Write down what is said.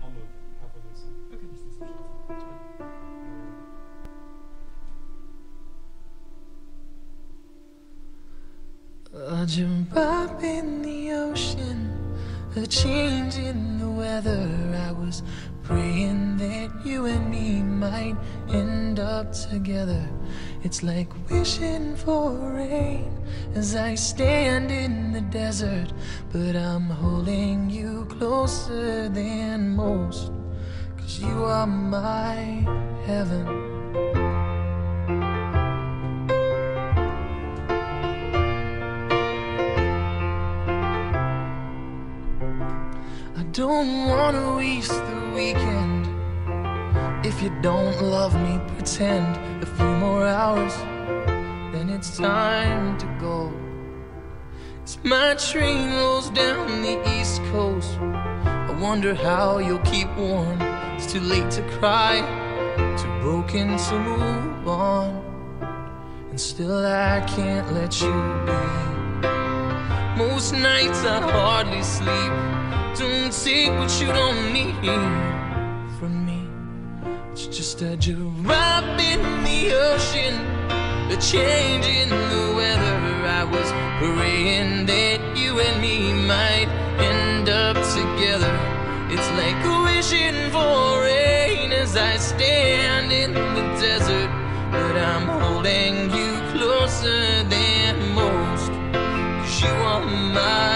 I'll move halfway through the song. Okay. Just need some shots. That's fine. A drop in the ocean, a change in the weather. I was praying that you and me might end up together. It's like wishing for rain as I stand in the desert, but I'm holding you closer than most, 'cause you are my heaven. I don't wanna waste the weekend. If you don't love me, pretend a few more hours, then it's time to go. As my train rolls down the East Coast, I wonder how you'll keep warm. It's too late to cry, too broken to move on, and still I can't let you be. Most nights I hardly sleep. Don't take what you don't need from me. It's just a drop in the ocean, a change in the weather. I was praying that you and me might end up together. It's like wishing for rain as I stand in the desert, but I'm holding you closer than most, 'cause you are my